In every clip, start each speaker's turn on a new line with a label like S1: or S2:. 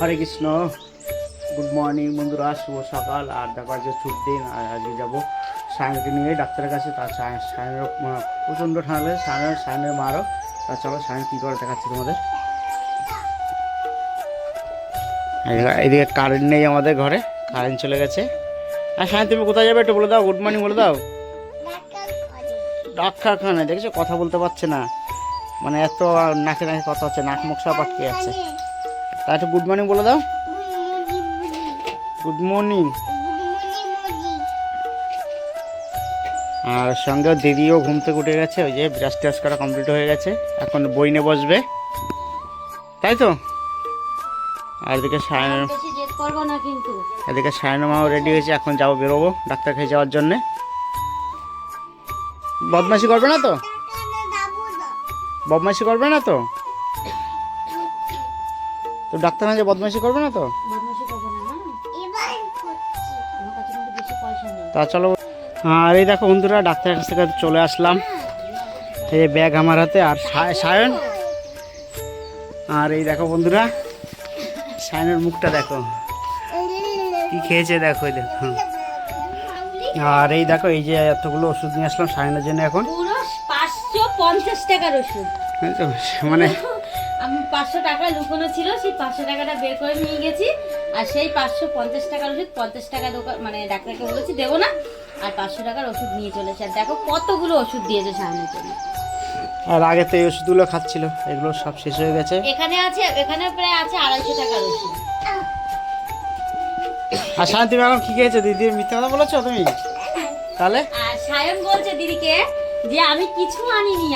S1: হরে Krishna. Good morning বন্ধুরা, শুভ সকাল। আর দেখো আজকে ছুটির দিন, আর আজকে যাবো সায়নকে নিয়ে ডাক্তারের কাছে। তার সায়নের প্রচণ্ড ঠান্ডা লাগে, সায়নের মারও। তা চলো সায়ন কী করে দেখাচ্ছি তোমাদের। এদিকে কারেন্ট নেই আমাদের ঘরে, কারেন্ট চলে গেছে। আর সায়ন তুমি কোথায় যাবে একটু বলে দাও, গুড মর্নিং বলে দাও। ডাক্তারখানায় দেখেছো, কথা বলতে পারছে না, মানে এত নাকে নাকে কথা হচ্ছে, নাক মুখ সব আটকে যাচ্ছে। তা একটু গুড মর্নিং বলে দাও। Good morning. আর সঙ্গে দিদিও ঘুম থেকে উঠে গেছে, ওই যে ব্রাশ ট্রাশ করা কমপ্লিট হয়ে গেছে, এখন বই নিয়ে বসবে, তাই তো। আর এদিকে সায়নের মাও রেডি হয়েছে, এখন যাবো, বেরোবো ডাক্তার খেয়ে যাওয়ার জন্যে। বদমাইশি করবে না তো? বদমাইশি করবে না তো? তো ডাক্তার না যে বদমাইশি করবে না তো? তা চলো। আর এই দেখো বন্ধুরা, ডাক্তারের কাছ থেকে চলে আসলাম, এই ব্যাগ আমার হাতে আর সায়ন। আর এই দেখো বন্ধুরা, সায়নের মুখটা দেখো, কি খেয়েছে দেখো, এই দেখো। আর এই দেখো, এই যে এতগুলো ওষুধ নিয়ে আসলাম সায়নের জন্য। এখন
S2: 550 টাকার ওষুধ,
S1: মানে
S2: আমি 500 টাকা লুকোনো ছিল, সেই 500 টাকাটা বের করে নিয়ে গেছি। আর সেই 550 টাকার ওষুধ 50 টাকা দোকান মানে ডাক্তারকে বলেছি দেবো না, আর 500 টাকার ওষুধ নিয়ে চলেছে। আর দেখো কতগুলো ওষুধ দিয়েছে সামনের জন্য।
S1: আর আগে তো এই ওষুধগুলো খাচ্ছিল, এগুলো সব শেষ হয়ে গেছে।
S2: এখানে প্রায় আছে 250 টাকার ওষুধ।
S1: আর সায়ন তুমি এখন কি খেয়েছো? দিদির মিথ্যা কথা বলেছো তুমি তাহলে?
S2: আর সায়ন বলছে দিদিকে যে আমি কিছু আনিনি,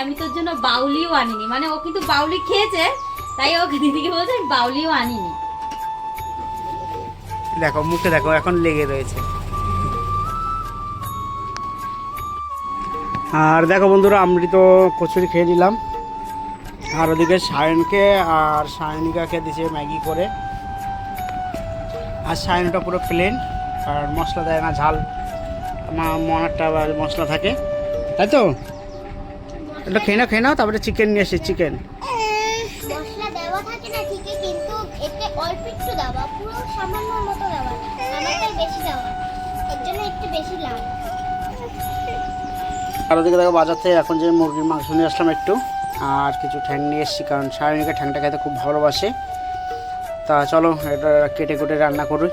S2: আমি তোর জন্য বাউলিও আনিনি। মানে ও কিন্তু বাউলি খেয়েছে, তাই ওকে দিদিকে বলছে আমি বাউলিও আনিনি।
S1: দেখো মুখে দেখো, এখন লেগে রয়েছে। আর দেখো বন্ধুরা, আমি তো কচুরি খেয়ে নিলাম। আর ওদিকে সায়নকে আর সায়নিকাকে দিছে ম্যাগি করে। আর সায়নটা পুরো প্লেন, আর মশলা দেয় না, ঝাল মনারটা মশলা থাকে, তাই তো। এটা খেয়ে নাও, তারপরে চিকেন নিয়ে এসে চিকেন
S3: মশলা দেওয়া থাকে না ঠিকই, কিন্তু এতে অল্প একটু দেওয়া, পুরো সামান্য মতো দেওয়া, আমারটাই বেশি দেওয়া, এর জন্য একটু বেশি লাগে।
S1: আর ওদিকে দেখো, বাজার থেকে এখন যে মুরগির মাংস নিয়ে আসলাম একটু, আর কিছু ঠ্যাং নিয়ে এসেছি, কারণ সায়নিকা ঠ্যাংটা খেতে খুব ভালোবাসে। তা চলো এটা কেটে কুটে রান্না করি।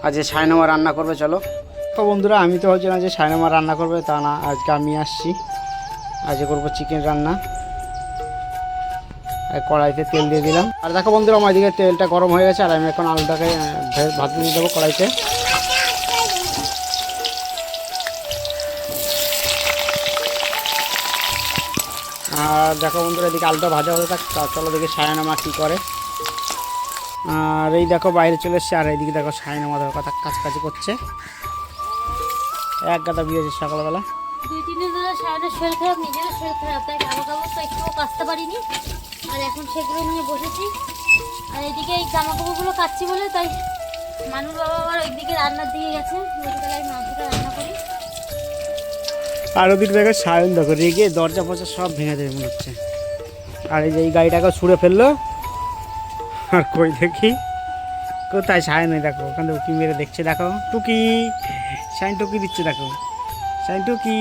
S1: আজ যে সায়নামা রান্না করবে, চলো। তো বন্ধুরা, আমি তো হচ্ছে না যে সায়নামা রান্না করবে তা না, আজকে আমি আসছি, আজকে করবো চিকেন রান্না। কড়াইতে তেল দিয়ে দিলাম। আর দেখো বন্ধুরা, আমার দিকে তেলটা গরম হয়ে গেছে, আর আমি এখন আলুটাকে ভাত দিয়ে দেবো কড়াইতে। আর দেখো বন্ধুরা, এদিকে আলুটা ভাজা হয়ে থাক, চলো দেখি সায়নামা কী করে। আর এই দেখো বাইরে চলে এসছে, আর এইদিকে দেখো সায়নামা ধর কথা কাছাকাছি করছে, এক গাদা বিয়েছে সকালবেলা।
S2: 2-3 দিন ধরে সায়নের শরীর খারাপ, নিজেরও শরীর খারাপ, তাই জামা কাপড় তো একটুও কাচতে পারিনি। আর এখন সেগুলো নিয়ে বসেছি। আর এদিকে এই জামা কাপড়গুলো কাচ্ছি বলে, তাই মানুর বাবা আবার ওইদিকে রান্নার দিকে গেছে, ওইদিকে আমি মাছটা রান্না করি।
S1: আর ওদিকে দেখো সায়ন দেখো রেগে দরজা ফরজা সব ভেঙে দেবে মনে হচ্ছে। আর এই যে এই গাড়িটাকে ছুঁড়ে ফেললো। আর কই দেখি কোথায় সায়ন, দেখো ওখান থেকে উকি মেরে দেখছে, দেখো টুকি, সাইন টুকি দিচ্ছে, দেখো সাইন টুকি।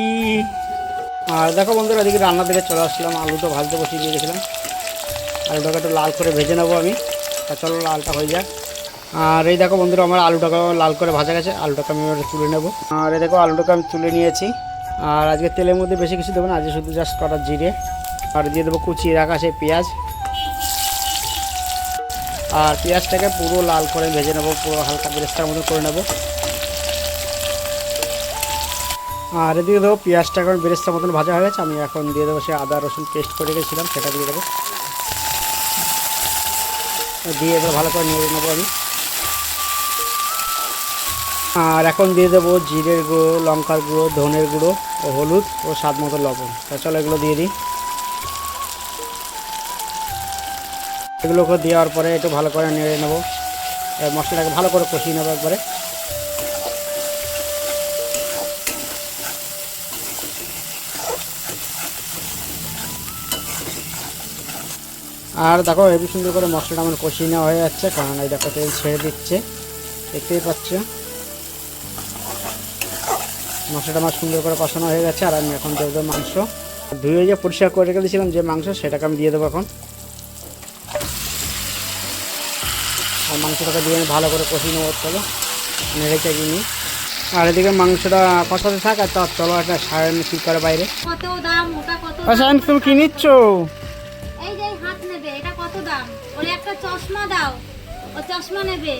S1: আর দেখো বন্ধুরা, এদিকে রান্নার দিকে চলে আসলাম, আলু তো ভাজতে বসিয়ে দিয়ে গেছিলাম, আলুটাকে একটু লাল করে ভেজে নেবো আমি। তা চলো লালটা হয়ে যাক। আর এই দেখো বন্ধুরা, আমার আলুটাকে লাল করে ভাজা গেছে, আলুটাকে আমি এবারে তুলে নেবো। আর এই দেখো আলুটাকে আমি তুলে নিয়েছি। আর আজকে তেলের মধ্যে বেশি কিছু দেবো না, আজকে শুধু জাস্ট কটা জিরে, আর দিয়ে দেবো কুচিয়ে রাখা সেই পেঁয়াজ। আর পেঁয়াজটাকে পুরো লাল করে ভেজে নেবো, পুরো হালকা বেরেস্তার মতো করে নেবো। আর এদিকে দেবো পেঁয়াজটা এখন বেরেস্তার মতন ভাজা হয়ে গেছে, আমি এখন দিয়ে দেবো সে আদা রসুন পেস্ট করে রেখেছিলাম, সেটা দিয়ে দেবো। দিয়ে এবার ভালো করে নিয়ে নেবো আমি। আর এখন দিয়ে দেবো জিরের গুঁড়ো, লঙ্কার গুঁড়ো, ধনের গুঁড়ো ও হলুদ ও স্বাদ মতো লবণ। তা চলো এগুলো দিয়ে দিই। এগুলোকে দেওয়ার পরে একটু ভালো করে নেড়ে নেবো, মশলাটাকে ভালো করে কষিয়ে নেবো একবারে। আর দেখো হেবি সুন্দর করে মশলাটা আমার কষিয়ে নেওয়া হয়ে যাচ্ছে, কারণ এই দেখো তেল ছেড়ে দিচ্ছে, দেখতেই পাচ্ছ। মশলাটা আমার সুন্দর করে কষানো হয়ে গেছে। আর আমি এখন দেবো মাংস, ধুয়ে যে পরিষ্কার করে রেখে দিয়েছিলাম যে মাংস, সেটাকে আমি দিয়ে দেবো এখন। আর মাংসটাকে দিয়ে আমি ভালো করে কষিয়ে নেবো, চলো নেড়ে চেড়ে নিই। আর এদিকে মাংসটা কষাতে থাক, আর তার চলো একটা সায়ন কি করে বাইরে।
S2: কত দাম ওটা, কত
S1: সায়ন তুমি কি নিচ্ছ?
S2: এই যে হাত নেবে, এটা কত দাম? ওরে একটা চশমা দাও, ও চশমা নেবে।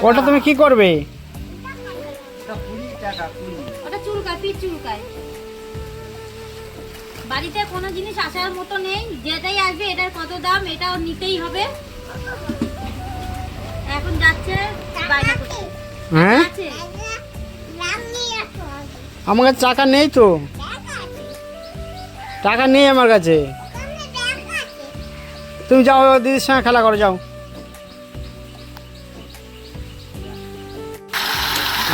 S1: ওটা তুমি কি করবে?
S2: ওটা চুলকায়, পিঠ চুলকায়। বাড়িতে কোনো জিনিস আসার মতো নেই, যেটাই আসবে এটার কত দাম এটাও নিতেই হবে। এখন যাচ্ছে বাইরে করতে।
S1: হ্যাঁ
S2: আছে
S1: আমার কাছে টাকা নেই তো, টাকা নেই আমার কাছে। তুমি যাও দিদির সঙ্গে খেলা করো, যাও।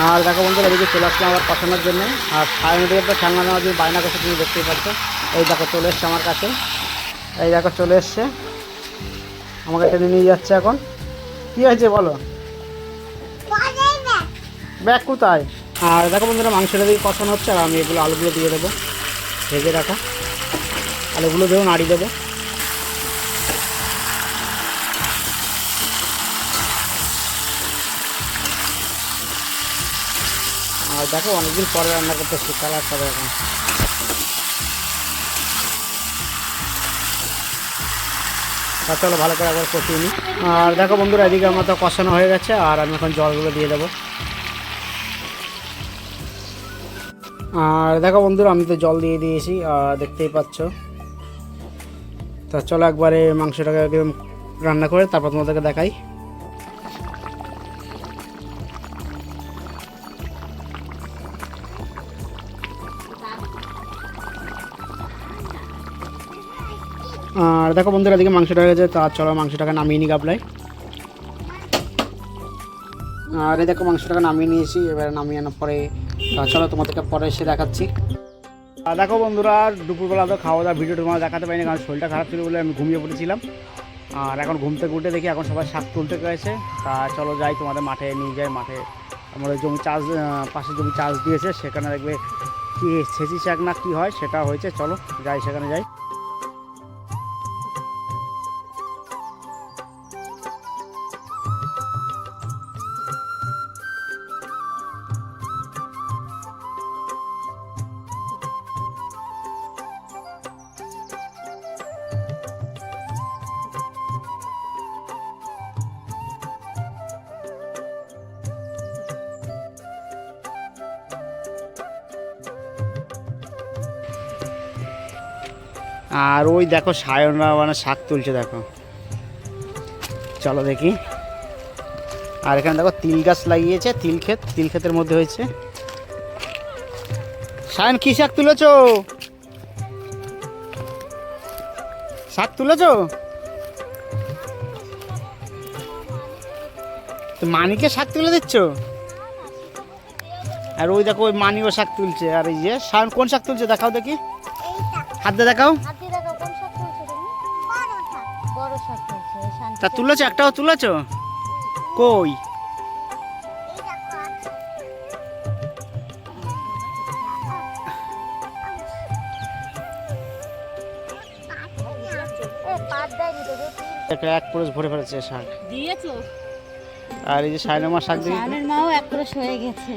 S1: আর দেখো বন্ধুরা এদিকে চলে আসলাম আবার কষানোর জন্য। আর সায়নের দিকে তো খেলনা নেওয়ার জন্য বায়না করছে, তুমি দেখতেই পাচ্ছ। এই দেখো চলে এসছে আমার কাছে, এই দেখো চলে এসছে, আমাকে টেনে নিয়ে যাচ্ছে এখন। কী হয়েছে বলো? ব্যাগ কোথায়? আর দেখো বন্ধুরা মাংসটা দিকে কষানো হচ্ছে, আর আমি এগুলো আলুগুলো দিয়ে দেবো, ভেজে রাখা আলুগুলো দেবো, নাড়ি দেবো। আর দেখো অনেকদিন পরে রান্না করতেছি, কালার হবে এখন। তা চলো ভালো করে একবার কষিয়ে নিই। আর দেখো বন্ধুরা এদিকে আমার তো কষানো হয়ে গেছে, আর আমি এখন জলগুলো দিয়ে দেবো। আর দেখো বন্ধুরা আমি তো জল দিয়ে দিয়েছি, দেখতেই পাচ্ছ। তা চলো একবারে মাংসটাকে একদম রান্না করে তারপর তোমাদেরকে দেখাই। আর দেখো বন্ধুরা এদিকে মাংসটা হয়ে গেছে, তা চলো মাংসটাকে নামিয়ে নিই গাবলায়। আর এই দেখো মাংসটাকে নামিয়ে নিয়েছি, এবার নামিয়ে আনার পরে চলো তোমাদেরকে পরে এসে দেখাচ্ছি। আর দেখো বন্ধুরা দুপুরবেলা তো খাওয়া দাওয়া ভিডিও তোমার দেখাতে পারিনি, কারণ শরীরটা খারাপ ছিল বলে আমি ঘুমিয়ে পড়েছিলাম। আর এখন ঘুম থেকে উঠে দেখি এখন সবাই শাক তুলতে গেছে। তা চলো যাই তোমাদের মাঠে নিয়ে যাই। মাঠে আমাদের জমি চাষ, পাশে জমি চাষ দিয়েছে, সেখানে দেখবে কি ছেঁচি শাক না কি হয় সেটা হয়েছে, চলো যাই সেখানে যাই। আর ওই দেখো সায়নরা মানে শাক তুলছে, দেখো চলো দেখি। আর এখানে দেখো তিল গাছ লাগিয়েছে, তিল ক্ষেত, তিল ক্ষেতের মধ্যে হয়েছে। সায়ন কি শাক তুলেছ? শাক তুলেছ তো? মানিকে শাক তুলে দিচ্ছ? আর ওই দেখো ওই মানিও শাক তুলছে। আর এই যে সায়ন কোন শাক তুলছে দেখাও দেখি, হাত দিয়ে দেখাও। তা তুলেছ? একটাও তুলেছ? কই? এক পুরুষ ভরে ফেলেছে শাক
S2: দিয়েছো।
S1: আর এই যে সায়নের মা শাক দিয়ে,
S2: সায়নের মাও এক পুরুষ হয়ে গেছে।